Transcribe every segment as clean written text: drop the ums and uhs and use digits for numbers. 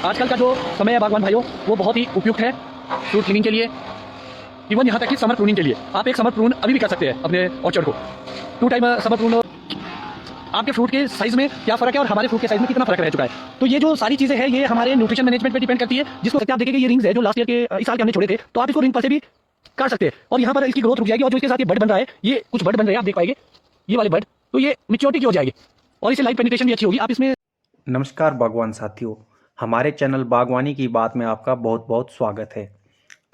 आजकल का जो समय है बागवान भाइयों वो बहुत ही उपयुक्त है फ्रूट क्लीनिंग के लिए, इवन यहाँ तक कि समर प्रूनिंग के लिए। आप एक समर प्रून अभी भी कर सकते हैं अपने ऑर्चर्ड को। 2 टाइम समर प्रून। आपके फ्रूट के साइज में क्या फर्क है और हमारे फ्रूट के साइज में कितना फर्क रह चुका है। तो ये जो सारी चीजें हैं ये हमारे न्यूट्रिशन मैनेजमेंट पे डिपेंड करती है, जिसको आप देखेंगे ये रिंग्स है जो लास्ट ईयर के इस साल के हमने छोड़े थे, तो आप इसको रिंग पर से भी काट सकते हैं और यहाँ पर इसकी ग्रोथ रुक जाएगी। और जो इसके साथ ये बड बन रहा है, ये कुछ बड बन रहे हैं, आप देख पाएंगे ये वाले बड, तो ये मैच्योरिटी की हो जाएगी और इससे लाइट पेनिट्रेशन भी अच्छी होगी। आप इसमें नमस्कार बागवान साथियों, हमारे चैनल बागवानी की बात में आपका बहुत बहुत स्वागत है।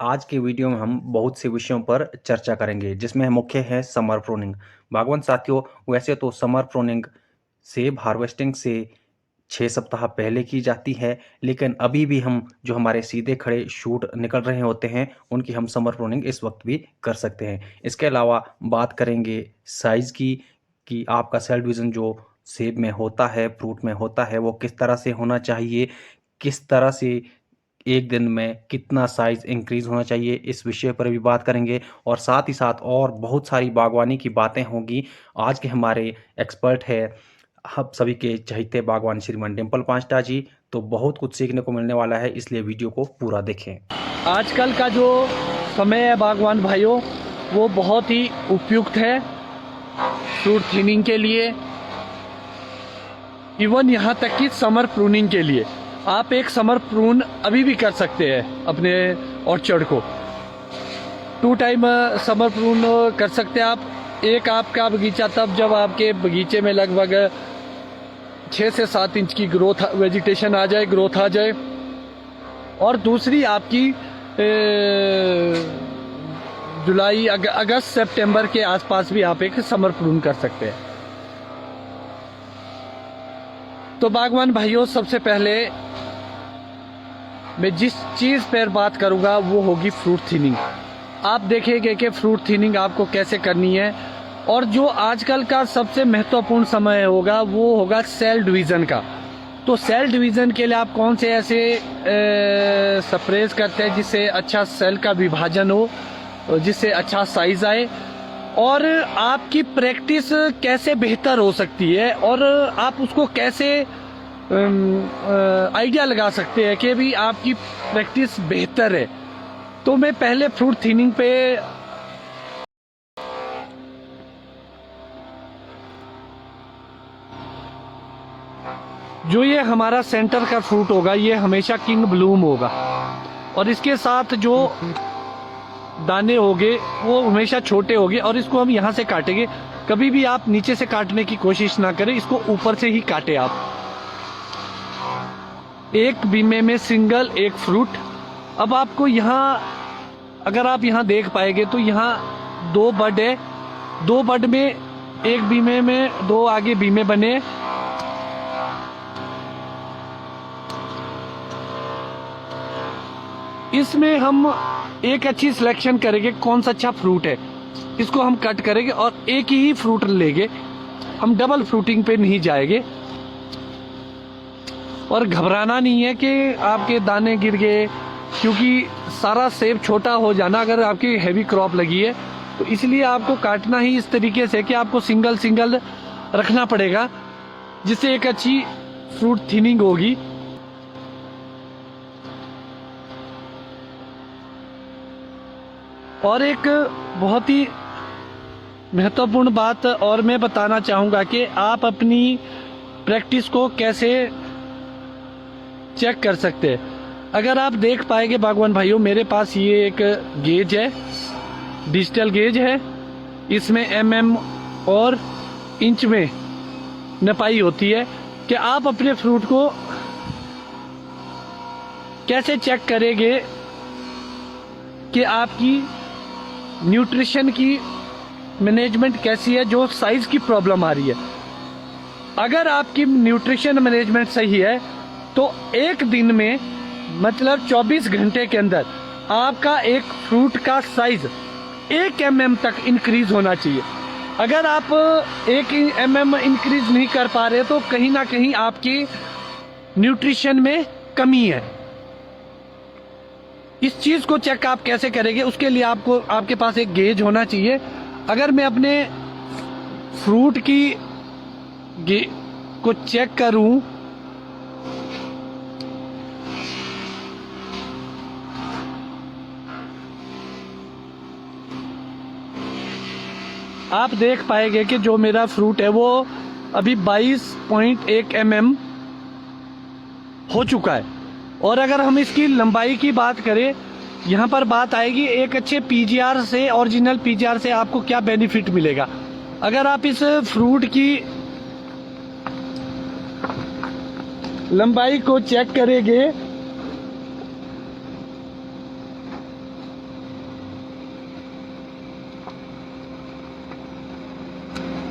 आज के वीडियो में हम बहुत से विषयों पर चर्चा करेंगे, जिसमें मुख्य है समर प्रूनिंग। बागवान साथियों, वैसे तो समर प्रूनिंग सेब हार्वेस्टिंग से 6 सप्ताह पहले की जाती है, लेकिन अभी भी हम जो हमारे सीधे खड़े शूट निकल रहे होते हैं उनकी हम समर प्रूनिंग इस वक्त भी कर सकते हैं। इसके अलावा बात करेंगे साइज़ की कि आपका सेल डिवीज़न जो सेब में होता है, फ्रूट में होता है, वो किस तरह से होना चाहिए, किस तरह से एक दिन में कितना साइज़ इंक्रीज़ होना चाहिए, इस विषय पर भी बात करेंगे। और साथ ही साथ और बहुत सारी बागवानी की बातें होंगी। आज के हमारे एक्सपर्ट है हम सभी के चहेते बागवान श्रीमान डिम्पल पांचटा जी, तो बहुत कुछ सीखने को मिलने वाला है, इसलिए वीडियो को पूरा देखें। आजकल का जो समय है बागवान भाइयों वो बहुत ही उपयुक्त है फ्रूट क्लीनिंग के लिए, इवन यहाँ तक कि समर प्रूनिंग के लिए। आप एक समर प्रून अभी भी कर सकते हैं अपने ऑर्चर्ड को। 2 टाइम समर प्रून कर सकते हैं आप। एक आपका बगीचा तब जब आपके बगीचे में लगभग 6 से 7 इंच की ग्रोथ वेजिटेशन आ जाए, ग्रोथ आ जाए। और दूसरी आपकी जुलाई अगस्त सितंबर के आसपास भी आप एक समर प्रून कर सकते हैं। तो बागवान भाइयों, सबसे पहले मैं जिस चीज़ पर बात करूंगा वो होगी फ्रूट थिनिंग। आप देखेंगे कि फ्रूट थिनिंग आपको कैसे करनी है। और जो आजकल का सबसे महत्वपूर्ण समय होगा वो होगा सेल डिवीज़न का। तो सेल डिवीज़न के लिए आप कौन से ऐसे स्प्रेज करते हैं जिससे अच्छा सेल का विभाजन हो, जिससे अच्छा साइज आए, और आपकी प्रैक्टिस कैसे बेहतर हो सकती है और आप उसको कैसे आइडिया लगा सकते हैं कि भी आपकी प्रैक्टिस बेहतर है। तो मैं पहले फ्रूट थिनिंग पे जो ये हमारा सेंटर का फ्रूट होगा ये हमेशा किंग ब्लूम होगा और इसके साथ जो दाने होंगे वो हमेशा छोटे होंगे और इसको हम यहाँ से काटेंगे। कभी भी आप नीचे से काटने की कोशिश ना करें, इसको ऊपर से ही काटे आप। एक बीमे में सिंगल एक फ्रूट। अब आपको यहाँ अगर आप यहाँ देख पाएंगे तो यहाँ 2 बड है, 2 बड में एक बीमे में 2 आगे बीमे बने। इसमें हम एक अच्छी सिलेक्शन करेंगे कौन सा अच्छा फ्रूट है, इसको हम कट करेंगे और एक ही फ्रूट लेंगे। हम डबल फ्रूटिंग पे नहीं जाएंगे और घबराना नहीं है कि आपके दाने गिर गए, क्योंकि सारा सेब छोटा हो जाना अगर आपकी हैवी क्रॉप लगी है। तो इसलिए आपको काटना ही इस तरीके से कि आपको सिंगल सिंगल रखना पड़ेगा, जिससे एक अच्छी फ्रूट थिनिंग होगी। और एक बहुत ही महत्वपूर्ण बात और मैं बताना चाहूँगा कि आप अपनी प्रैक्टिस को कैसे चेक कर सकते हैं। अगर आप देख पाएंगे बागवान भाइयों, मेरे पास ये एक गेज है, डिजिटल गेज है। इसमें mm और इंच में नपाई होती है कि आप अपने फ्रूट को कैसे चेक करेंगे कि आपकी न्यूट्रिशन की मैनेजमेंट कैसी है, जो साइज की प्रॉब्लम आ रही है। अगर आपकी न्यूट्रिशन मैनेजमेंट सही है तो एक दिन में मतलब 24 घंटे के अंदर आपका एक फ्रूट का साइज 1 mm तक इंक्रीज होना चाहिए। अगर आप 1 mm इंक्रीज नहीं कर पा रहे तो कहीं ना कहीं आपकी न्यूट्रिशन में कमी है। इस चीज को चेक आप कैसे करेंगे, उसके लिए आपको आपके पास एक गेज होना चाहिए। अगर मैं अपने फ्रूट की को चेक करूं आप देख पाएंगे कि जो मेरा फ्रूट है वो अभी 22.1 mm हो चुका है। और अगर हम इसकी लंबाई की बात करें, यहाँ पर बात आएगी एक अच्छे पीजीआर से, ओरिजिनल पीजीआर से आपको क्या बेनिफिट मिलेगा। अगर आप इस फ्रूट की लंबाई को चेक करेंगे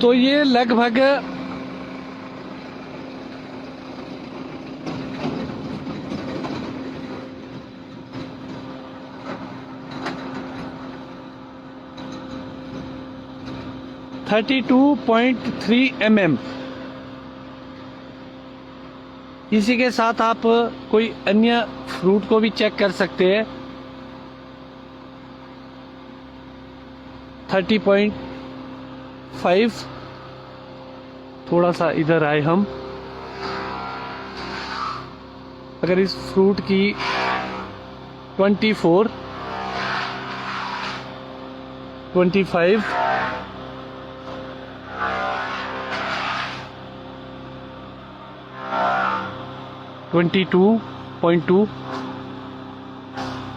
तो ये लगभग 32.3 mm। इसी के साथ आप कोई अन्य फ्रूट को भी चेक कर सकते हैं। 30.5। थोड़ा सा इधर आए हम, अगर इस फ्रूट की 24, 25, 22.2,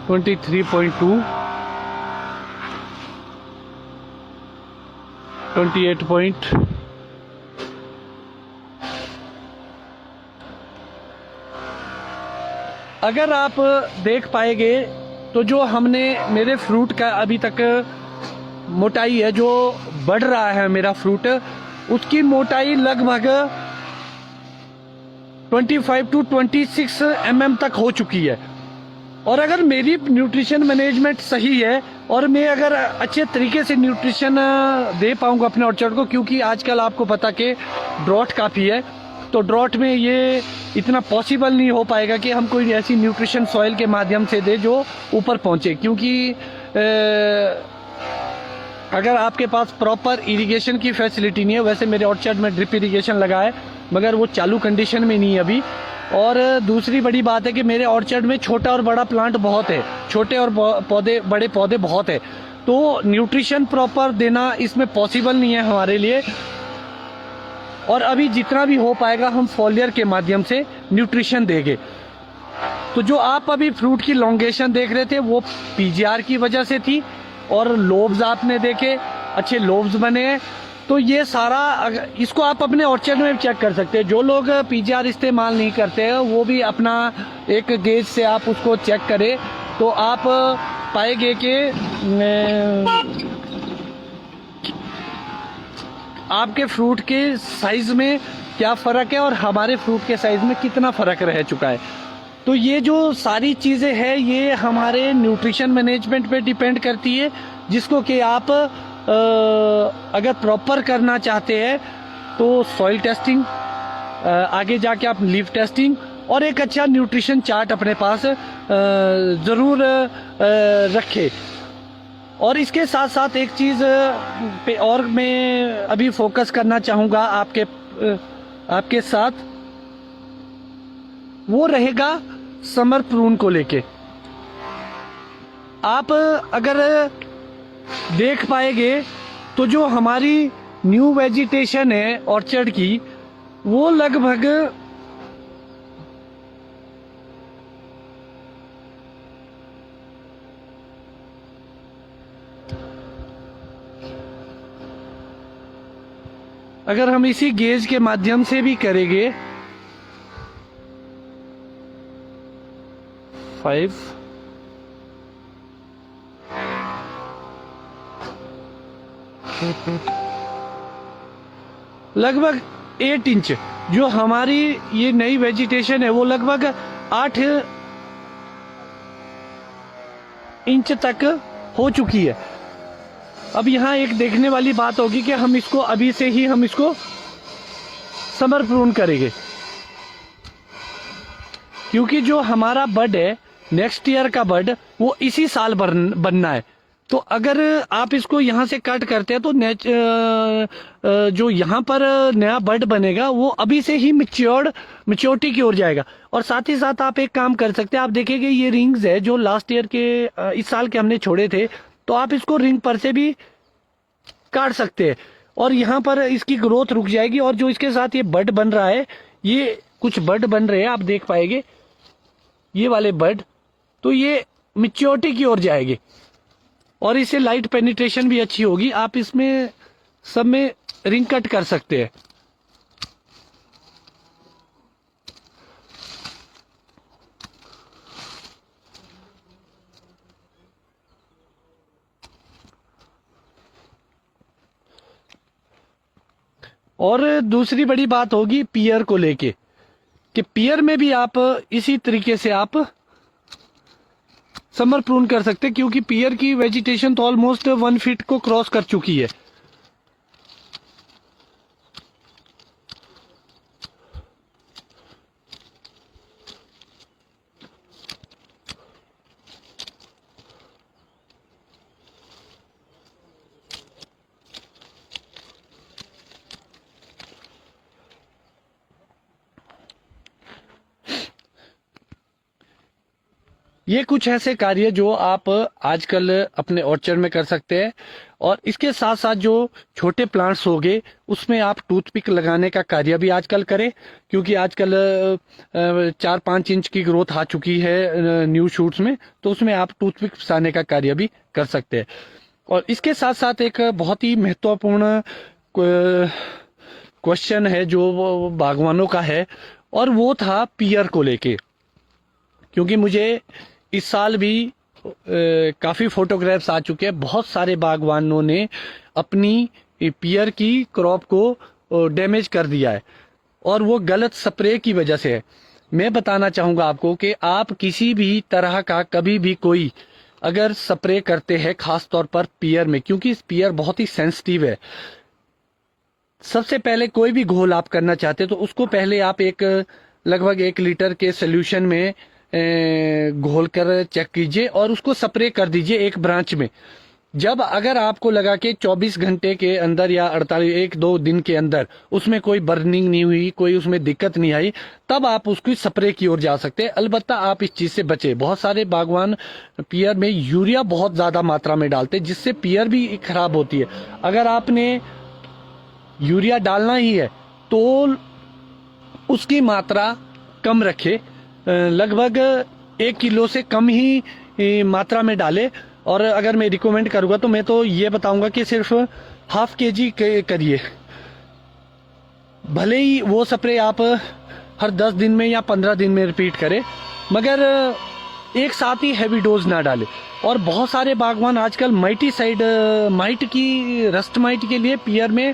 23.2, 28 अगर आप देख पाएंगे तो जो हमने मेरे फ्रूट का अभी तक मोटाई है, जो बढ़ रहा है मेरा फ्रूट, उसकी मोटाई लगभग 25 to 26 mm तक हो चुकी है। और अगर मेरी न्यूट्रिशन मैनेजमेंट सही है और मैं अगर अच्छे तरीके से न्यूट्रिशन दे पाऊंगा अपने ऑर्चर्ड को, क्योंकि आजकल आपको पता कि ड्रॉट काफ़ी है, तो ड्रॉट में ये इतना पॉसिबल नहीं हो पाएगा कि हम कोई ऐसी न्यूट्रिशन सॉइल के माध्यम से दे जो ऊपर पहुंचे, क्योंकि अगर आपके पास प्रॉपर इरिगेशन की फैसिलिटी नहीं है, वैसे मेरे ऑर्चर्ड में ड्रिप इरिगेशन लगा है मगर वो चालू कंडीशन में नहीं है अभी। और दूसरी बड़ी बात है कि मेरे ऑर्चर्ड में छोटा और बड़ा प्लांट बहुत है, छोटे और पौधे बड़े पौधे बहुत है, तो न्यूट्रिशन प्रॉपर देना इसमें पॉसिबल नहीं है हमारे लिए। और अभी जितना भी हो पाएगा हम फॉलियर के माध्यम से न्यूट्रिशन देंगे। तो जो आप अभी फ्रूट की लॉन्गेशन देख रहे थे वो पीजीआर की वजह से थी, और लोब्स आपने देखे, अच्छे लोब्स बने हैं। तो ये सारा इसको आप अपने ऑर्चर्ड में चेक कर सकते हैं। जो लोग पीजीआर इस्तेमाल नहीं करते हैं वो भी अपना एक गेज से आप उसको चेक करें तो आप पाएंगे कि आपके फ्रूट के साइज में क्या फ़र्क है और हमारे फ्रूट के साइज में कितना फ़र्क रह चुका है। तो ये जो सारी चीज़ें हैं ये हमारे न्यूट्रिशन मैनेजमेंट पे डिपेंड करती है, जिसको कि आप अगर प्रॉपर करना चाहते हैं तो सॉइल टेस्टिंग, आगे जाके आप लीफ टेस्टिंग और एक अच्छा न्यूट्रिशन चार्ट अपने पास ज़रूर रखें। और इसके साथ साथ एक चीज़ पे और मैं अभी फोकस करना चाहूँगा आपके साथ, वो रहेगा समर प्रून को लेके। आप अगर देख पाएंगे तो जो हमारी न्यू वेजिटेशन है ऑर्चर्ड की, वो लगभग अगर हम इसी गेज के माध्यम से भी करेंगे 5, लगभग 8 इंच जो हमारी ये नई वेजिटेशन है वो लगभग 8 इंच तक हो चुकी है। अब यहाँ एक देखने वाली बात होगी कि हम इसको अभी से ही हम इसको समर प्रून करेंगे, क्योंकि जो हमारा बड है नेक्स्ट ईयर का बड वो इसी साल बनना है। तो अगर आप इसको यहाँ से कट करते हैं तो जो यहाँ पर नया बड बनेगा वो अभी से ही मैच्योरिटी की ओर जाएगा। और साथ ही साथ आप एक काम कर सकते हैं, आप देखेंगे ये रिंग्स है जो लास्ट ईयर के इस साल के हमने छोड़े थे, तो आप इसको रिंग पर से भी काट सकते हैं और यहाँ पर इसकी ग्रोथ रुक जाएगी। और जो इसके साथ ये बड बन रहा है, ये कुछ बड बन रहे हैं, आप देख पाएंगे ये वाले बड, तो ये मैच्योरिटी की ओर जाएंगे और इससे लाइट पेनिट्रेशन भी अच्छी होगी। आप इसमें सब में रिंग कट कर सकते हैं। और दूसरी बड़ी बात होगी पियर को लेके, कि पियर में भी आप इसी तरीके से आप समर प्रून कर सकते हैं, क्योंकि पियर की वेजिटेशन तो ऑलमोस्ट 1 फीट को क्रॉस कर चुकी है। ये कुछ ऐसे कार्य जो आप आजकल अपने ऑर्चर्ड में कर सकते हैं। और इसके साथ साथ जो छोटे प्लांट्स हो गए उसमें आप टूथपिक लगाने का कार्य भी आजकल करें, क्योंकि आजकल 4-5 इंच की ग्रोथ आ चुकी है न्यू शूट्स में, तो उसमें आप टूथपिक फंसाने का कार्य भी कर सकते हैं। और इसके साथ साथ एक बहुत ही महत्वपूर्ण क्वेश्चन है जो बागवानों का है, और वो था पियर को लेके, क्योंकि मुझे इस साल भी काफ़ी फोटोग्राफ्स आ चुके हैं। बहुत सारे बागवानों ने अपनी पियर की क्रॉप को डैमेज कर दिया है और वो गलत स्प्रे की वजह से है। मैं बताना चाहूँगा आपको कि आप किसी भी तरह का कभी भी कोई अगर स्प्रे करते हैं, खास तौर पर पियर में, क्योंकि पियर बहुत ही सेंसिटिव है, सबसे पहले कोई भी घोल आप करना चाहते हैं तो उसको पहले आप लगभग 1 लीटर के सोल्यूशन में घोल कर चेक कीजिए और उसको स्प्रे कर दीजिए एक ब्रांच में। जब अगर आपको लगा कि 24 घंटे के अंदर या 1-2 दिन के अंदर उसमें कोई बर्निंग नहीं हुई, कोई उसमें दिक्कत नहीं आई, तब आप उसकी स्प्रे की ओर जा सकते हैं। अलबत्ता आप इस चीज़ से बचे। बहुत सारे बागवान पियर में यूरिया बहुत ज़्यादा मात्रा में डालते हैं, जिससे पियर भी खराब होती है। अगर आपने यूरिया डालना ही है तो उसकी मात्रा कम रखे, लगभग 1 किलो से कम ही मात्रा में डाले। और अगर मैं रिकमेंड करूँगा तो मैं तो ये बताऊंगा कि सिर्फ ½ kg करिए। भले ही वो स्प्रे आप हर 10 दिन में या 15 दिन में रिपीट करें, मगर एक साथ ही हैवी डोज ना डाले। और बहुत सारे बागवान आजकल माइट की रस्ट माइट के लिए पियर में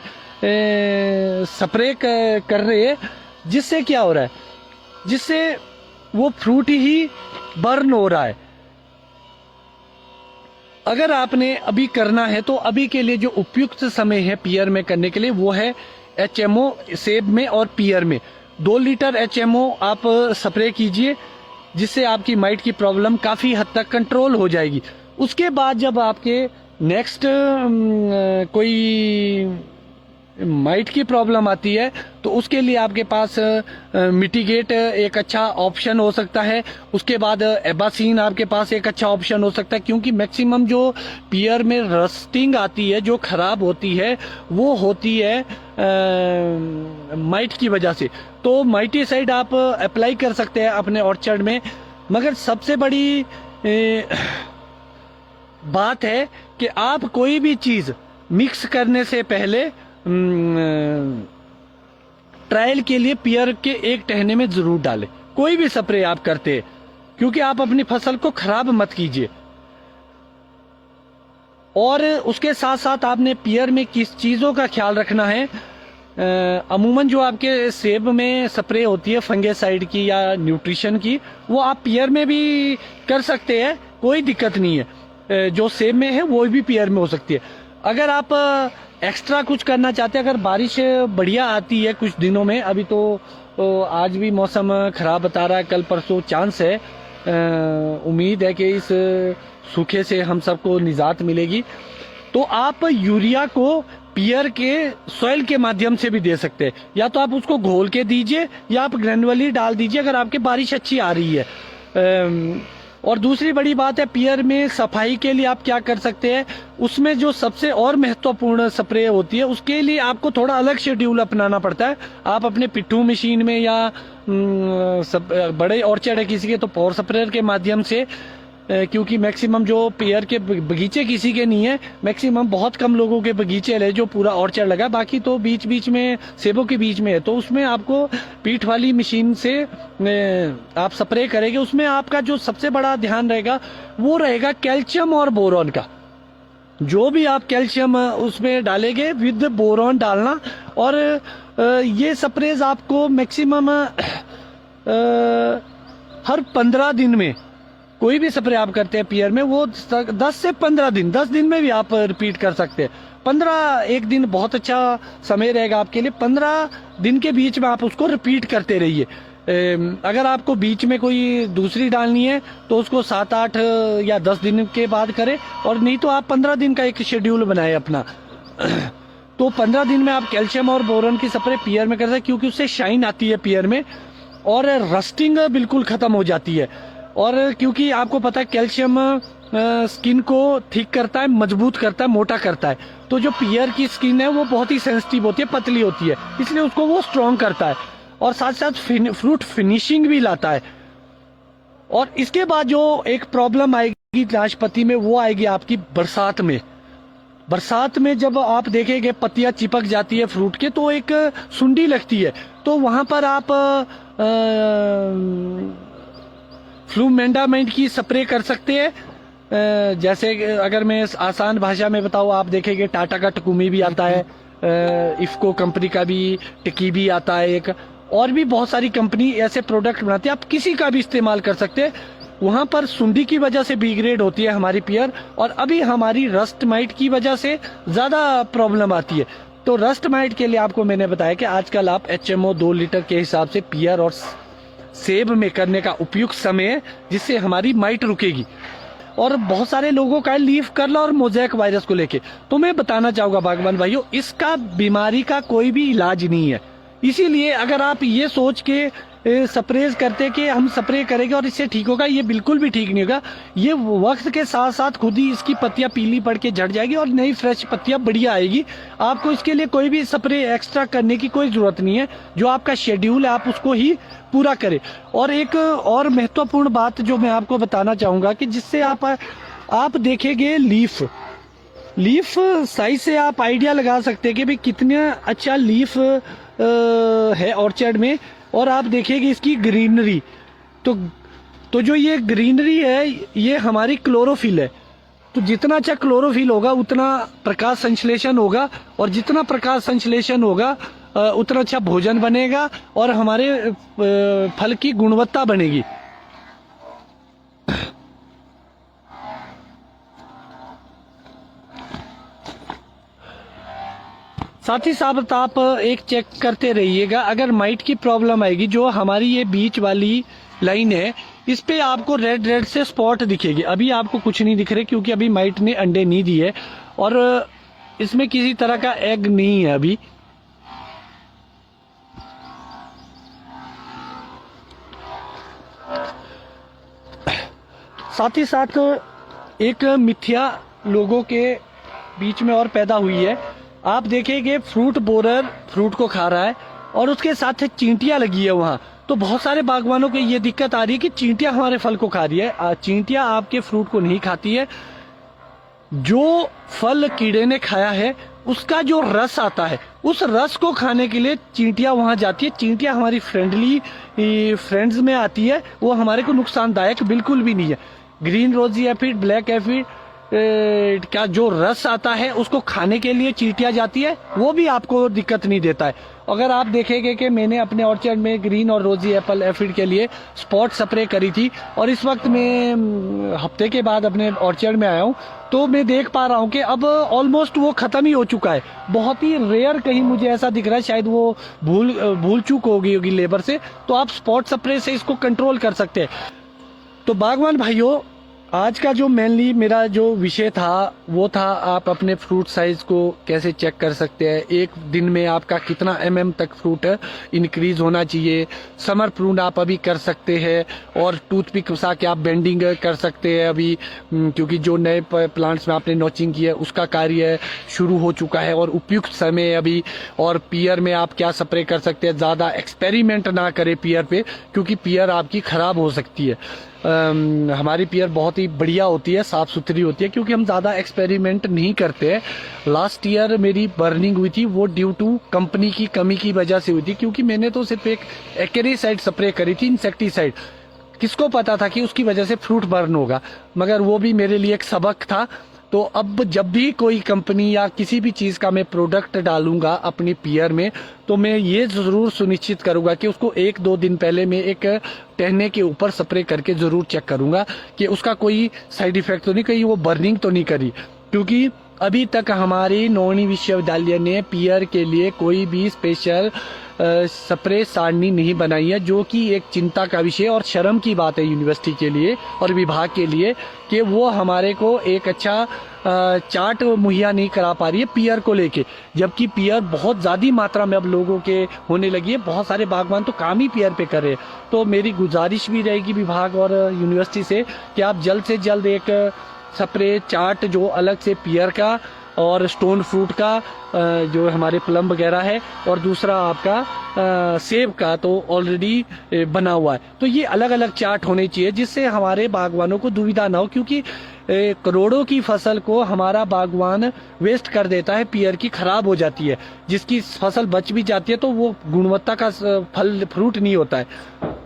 स्प्रे कर रहे हैं, जिससे क्या हो रहा है, जिससे वो फ्रूट ही बर्न हो रहा है। अगर आपने अभी करना है तो अभी के लिए जो उपयुक्त समय है पियर में करने के लिए वो है HMO सेब में और पियर में 2 लीटर HMO आप स्प्रे कीजिए, जिससे आपकी माइट की प्रॉब्लम काफ़ी हद तक कंट्रोल हो जाएगी। उसके बाद जब आपके नेक्स्ट कोई माइट की प्रॉब्लम आती है तो उसके लिए आपके पास मिटिगेट एक अच्छा ऑप्शन हो सकता है। उसके बाद एबासीन आपके पास एक अच्छा ऑप्शन हो सकता है, क्योंकि मैक्सिमम जो पियर में रस्टिंग आती है, जो खराब होती है, वो होती है माइट की वजह से। तो माइटीसाइड आप अप्लाई कर सकते हैं अपने ऑर्चर्ड में। मगर सबसे बड़ी बात है कि आप कोई भी चीज़ मिक्स करने से पहले ट्रायल के लिए पियर के एक टहने में जरूर डालें, कोई भी स्प्रे आप करते हैं, क्योंकि आप अपनी फसल को खराब मत कीजिए। और उसके साथ साथ आपने पियर में किस चीज़ों का ख्याल रखना है। अमूमन जो आपके सेब में स्प्रे होती है फंगेसाइड की या न्यूट्रिशन की, वो आप पियर में भी कर सकते हैं, कोई दिक्कत नहीं है। जो सेब में है वो भी पियर में हो सकती है। अगर आप एक्स्ट्रा कुछ करना चाहते हैं, अगर बारिश बढ़िया आती है कुछ दिनों में, अभी तो आज भी मौसम खराब बता रहा है, कल परसों चांस है, उम्मीद है कि इस सूखे से हम सबको निजात मिलेगी, तो आप यूरिया को पियर के सॉइल के माध्यम से भी दे सकते हैं। या तो आप उसको घोल के दीजिए या आप ग्रेनुअली डाल दीजिए अगर आपके बारिश अच्छी आ रही है। और दूसरी बड़ी बात है, पियर में सफाई के लिए आप क्या कर सकते हैं, उसमें जो सबसे और महत्वपूर्ण स्प्रे होती है उसके लिए आपको थोड़ा अलग शेड्यूल अपनाना पड़ता है। आप अपने पिट्ठू मशीन में या बड़े ऑर्चर्ड है किसी के तो पावर स्प्रेयर के माध्यम से, क्योंकि मैक्सिमम जो पियर के बगीचे किसी के नहीं है, मैक्सिमम बहुत कम लोगों के बगीचे है जो पूरा ऑर्चर्ड लगा, बाकी तो बीच बीच में सेबों के बीच में है, तो उसमें आपको पीठ वाली मशीन से आप स्प्रे करेंगे। उसमें आपका जो सबसे बड़ा ध्यान रहेगा वो रहेगा कैल्शियम और बोरॉन का। जो भी आप कैल्शियम उसमें डालेंगे विद बोरॉन डालना, और ये स्प्रेज आपको मैक्सिमम हर 15 दिन में, कोई भी स्प्रे आप करते हैं पियर में वो 10 से 15 दिन, 10 दिन में भी आप रिपीट कर सकते हैं। 15 एक दिन बहुत अच्छा समय रहेगा आपके लिए, 15 दिन के बीच में आप उसको रिपीट करते रहिए। अगर आपको बीच में कोई दूसरी डालनी है तो उसको 7, 8 या 10 दिन के बाद करें, और नहीं तो आप 15 दिन का एक शेड्यूल बनाए अपना। तो 15 दिन में आप कैल्शियम और बोरॉन की स्प्रे पियर में कर सकते हैं, क्योंकि उससे शाइन आती है पियर में और रस्टिंग बिल्कुल खत्म हो जाती है। और क्योंकि आपको पता है कैल्शियम स्किन को ठीक करता है, मजबूत करता है, मोटा करता है, तो जो पियर की स्किन है वो बहुत ही सेंसिटिव होती है, पतली होती है, इसलिए उसको वो स्ट्रॉन्ग करता है, और साथ साथ फ्रूट फिनिशिंग भी लाता है। और इसके बाद जो एक प्रॉब्लम आएगी नाशपाती में वो आएगी आपकी बरसात में। बरसात में जब आप देखेंगे पत्तियां चिपक जाती है फ्रूट के, तो एक सुंडी लगती है, तो वहां पर आप फ्लूमेंडामेंट की स्प्रे कर सकते हैं। जैसे अगर मैं आसान भाषा में बताऊँ, आप देखेंगे टाटा का टकुमी भी आता है, इफ्को कंपनी का भी टिकी भी आता है एक, और भी बहुत सारी कंपनी ऐसे प्रोडक्ट बनाती है, आप किसी का भी इस्तेमाल कर सकते हैं। वहां पर सुंडी की वजह से बिग्रेड होती है हमारी पियर, और अभी हमारी रस्ट माइट की वजह से ज्यादा प्रॉब्लम आती है। तो रस्ट माइट के लिए आपको मैंने बताया कि आजकल आप HMO 2 लीटर के हिसाब से पियर और सेब में करने का उपयुक्त समय है, जिससे हमारी माइट रुकेगी। और बहुत सारे लोगों का लीफ कर्ल और मोज़ेक वायरस को लेके, तो मैं बताना चाहूंगा बागवान भाइयों, इसका बीमारी का कोई भी इलाज नहीं है। इसीलिए अगर आप ये सोच के स्प्रेज करते कि हम स्प्रे करेंगे और इससे ठीक होगा, ये बिल्कुल भी ठीक नहीं होगा। ये वक्त के साथ साथ खुद ही इसकी पत्तियां पीली पड़ के झड़ जाएगी और नई फ्रेश पत्तियां बढ़िया आएगी। आपको इसके लिए कोई भी स्प्रे एक्स्ट्रा करने की कोई जरूरत नहीं है, जो आपका शेड्यूल है आप उसको ही पूरा करें। और एक और महत्वपूर्ण बात जो मैं आपको बताना चाहूंगा कि जिससे आप देखेंगे लीफ साइज से आप आइडिया लगा सकते हैं कि भाई कितना अच्छा लीफ है ऑर्चर्ड में। और आप देखिएगा इसकी ग्रीनरी, तो जो ये ग्रीनरी है ये हमारी क्लोरोफिल है। तो जितना अच्छा क्लोरोफिल होगा उतना प्रकाश संश्लेषण होगा, और जितना प्रकाश संश्लेषण होगा उतना अच्छा भोजन बनेगा और हमारे फल की गुणवत्ता बनेगी। साथ ही साथ आप एक चेक करते रहिएगा, अगर माइट की प्रॉब्लम आएगी, जो हमारी ये बीच वाली लाइन है इस पे आपको रेड से स्पॉट दिखेगी। अभी आपको कुछ नहीं दिख रहे क्योंकि अभी माइट ने अंडे नहीं दिए और इसमें किसी तरह का एग नहीं है अभी। साथ ही साथ एक मिथ्या लोगों के बीच में और पैदा हुई है। आप देखेंगे फ्रूट बोरर फ्रूट को खा रहा है और उसके साथ चींटियां लगी है वहां, तो बहुत सारे बागवानों को ये दिक्कत आ रही है कि चींटियां हमारे फल को खा रही है। चींटियां आपके फ्रूट को नहीं खाती है, जो फल कीड़े ने खाया है उसका जो रस आता है उस रस को खाने के लिए चींटियां वहां जाती है। चींटियां हमारी फ्रेंड्स में आती है, वो हमारे को नुकसानदायक बिल्कुल भी नहीं है। ग्रीन रोजी एफिड, ब्लैक एफिड का जो रस आता है उसको खाने के लिए चींटियां जाती है, वो भी आपको दिक्कत नहीं देता है। अगर आप देखेंगे कि मैंने अपने ऑर्चर्ड में ग्रीन और रोजी एप्पल एफिड के लिए स्पॉट स्प्रे करी थी और इस वक्त मैं हफ्ते के बाद अपने ऑर्चर्ड में आया हूँ, तो मैं देख पा रहा हूँ कि अब ऑलमोस्ट वो खत्म ही हो चुका है। बहुत ही रेयर कहीं मुझे ऐसा दिख रहा है, शायद वो भूल चूक होगी लेबर से, तो आप स्पॉट स्प्रे से इसको कंट्रोल कर सकते हैं। तो बागवान भाइयों, आज का जो मेनली मेरा जो विषय था वो था आप अपने फ्रूट साइज को कैसे चेक कर सकते हैं, एक दिन में आपका कितना तक फ्रूट इंक्रीज होना चाहिए। समर प्रून आप अभी कर सकते हैं और टूथपिक घुसा के आप बेंडिंग कर सकते हैं अभी, क्योंकि जो नए प्लांट्स में आपने नॉचिंग की है उसका कार्य शुरू हो चुका है और उपयुक्त समय है अभी। और पियर में आप क्या स्प्रे कर सकते हैं, ज़्यादा एक्सपेरिमेंट ना करें पियर पे, क्योंकि पियर आपकी ख़राब हो सकती है। हमारी पियर बहुत ही बढ़िया होती है, साफ़ सुथरी होती है, क्योंकि हम ज़्यादा एक्सपेरिमेंट नहीं करते हैं। लास्ट ईयर मेरी बर्निंग हुई थी, वो ड्यू टू कंपनी की कमी की वजह से हुई थी, क्योंकि मैंने तो सिर्फ एक एक्रेसाइड स्प्रे करी थी, इंसेक्टिसाइड। किसको पता था कि उसकी वजह से फ्रूट बर्न होगा, मगर वो भी मेरे लिए एक सबक था। तो अब जब भी कोई कंपनी या किसी भी चीज़ का मैं प्रोडक्ट डालूंगा अपनी पियर में, तो मैं ये ज़रूर सुनिश्चित करूंगा कि उसको 1-2 दिन पहले मैं एक टहने के ऊपर स्प्रे करके ज़रूर चेक करूंगा कि उसका कोई साइड इफेक्ट तो नहीं, कहीं वो बर्निंग तो नहीं करी। क्योंकि अभी तक हमारी नौणी विश्वविद्यालय ने पियर के लिए कोई भी स्पेशल स्प्रे सारणी नहीं बनाई है, जो कि एक चिंता का विषय और शर्म की बात है यूनिवर्सिटी के लिए और विभाग के लिए कि वो हमारे को एक अच्छा चार्ट मुहैया नहीं करा पा रही है पियर को लेके। जबकि पियर बहुत ज़्यादा मात्रा में अब लोगों के होने लगी है, बहुत सारे बागवान तो काम ही पियर पे कर रहे हैं। तो मेरी गुजारिश भी रहेगी विभाग और यूनिवर्सिटी से कि आप जल्द से जल्द एक स्प्रे चार्ट जो अलग से पियर का और स्टोन फ्रूट का जो हमारे प्लम वगैरह है, और दूसरा आपका सेब का तो ऑलरेडी बना हुआ है। तो ये अलग अलग चार्ट होने चाहिए जिससे हमारे बागवानों को दुविधा ना हो, क्योंकि करोड़ों की फसल को हमारा बागवान वेस्ट कर देता है, पियर की खराब हो जाती है। जिसकी फसल बच भी जाती है तो वो गुणवत्ता का फल फ्रूट नहीं होता है।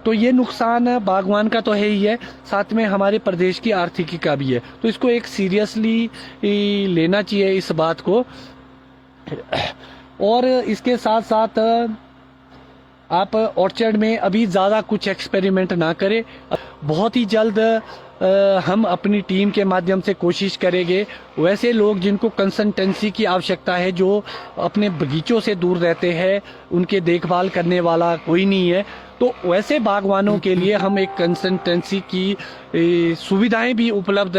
तो ये नुकसान बागवान का तो है ही है, साथ में हमारे प्रदेश की आर्थिकी का भी है। तो इसको एक सीरियसली लेना चाहिए इस बात को। और इसके साथ साथ आप ऑर्चर्ड में अभी ज़्यादा कुछ एक्सपेरिमेंट ना करें। बहुत ही जल्द हम अपनी टीम के माध्यम से कोशिश करेंगे, वैसे लोग जिनको कंसल्टेंसी की आवश्यकता है, जो अपने बगीचों से दूर रहते हैं, उनके देखभाल करने वाला कोई नहीं है, तो वैसे बागवानों के लिए हम एक कंसल्टेंसी की सुविधाएं भी उपलब्ध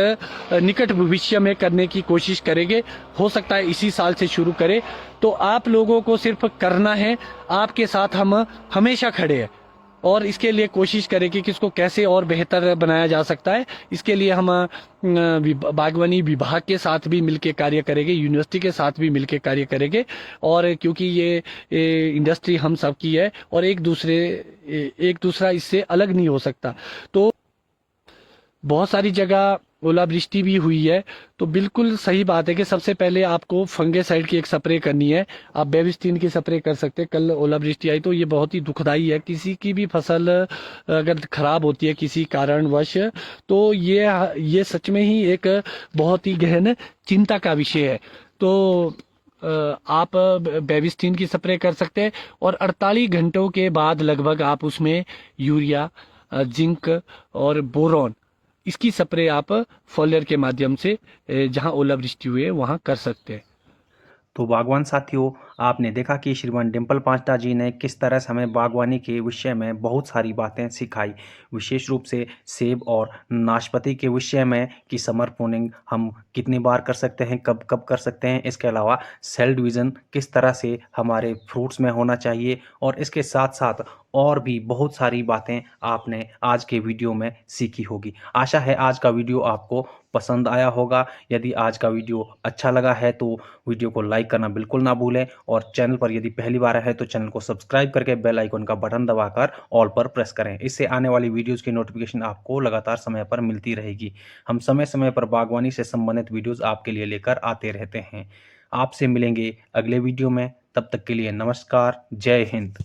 निकट भविष्य में करने की कोशिश करेंगे। हो सकता है इसी साल से शुरू करें। तो आप लोगों को सिर्फ करना है, आपके साथ हम हमेशा खड़े हैं और इसके लिए कोशिश करेंगे कि इसको कैसे और बेहतर बनाया जा सकता है। इसके लिए हम बागवानी विभाग के साथ भी मिलकर कार्य करेंगे, यूनिवर्सिटी के साथ भी मिलकर कार्य करेंगे। और क्योंकि ये इंडस्ट्री हम सब की है और एक दूसरा इससे अलग नहीं हो सकता। तो बहुत सारी जगह ओलावृष्टि भी हुई है, तो बिल्कुल सही बात है कि सबसे पहले आपको फंगेसाइड की एक स्प्रे करनी है। आप बेबिस्टीन की स्प्रे कर सकते हैं। कल ओलावृष्टि आई तो ये बहुत ही दुखदाई है, किसी की भी फसल अगर खराब होती है किसी कारणवश, तो ये सच में ही एक बहुत ही गहन चिंता का विषय है। तो आप बेबिस्टीन की स्प्रे कर सकते हैं और 48 घंटों के बाद लगभग आप उसमें यूरिया, जिंक और बोरॉन, इसकी स्प्रे आप फॉलियर के माध्यम से जहां ओलावृष्टि हुई है वहां कर सकते हैं। तो बागवान साथियों, आपने देखा कि श्रीमान डिम्पल पांचटा जी ने किस तरह से हमें बागवानी के विषय में बहुत सारी बातें सिखाई, विशेष रूप से सेब और नाशपाती के विषय में कि समर प्रूनिंग हम कितनी बार कर सकते हैं, कब कब कर सकते हैं। इसके अलावा सेल डिवीज़न किस तरह से हमारे फ्रूट्स में होना चाहिए, और इसके साथ साथ और भी बहुत सारी बातें आपने आज के वीडियो में सीखी होगी। आशा है आज का वीडियो आपको पसंद आया होगा। यदि आज का वीडियो अच्छा लगा है तो वीडियो को लाइक करना बिल्कुल ना भूलें, और चैनल पर यदि पहली बार है तो चैनल को सब्सक्राइब करके बेल आइकन का बटन दबाकर ऑल पर प्रेस करें। इससे आने वाली वीडियोज़ की नोटिफिकेशन आपको लगातार समय पर मिलती रहेगी। हम समय समय पर बागवानी से संबंधित वीडियोज़ आपके लिए लेकर आते रहते हैं। आपसे मिलेंगे अगले वीडियो में, तब तक के लिए नमस्कार, जय हिंद।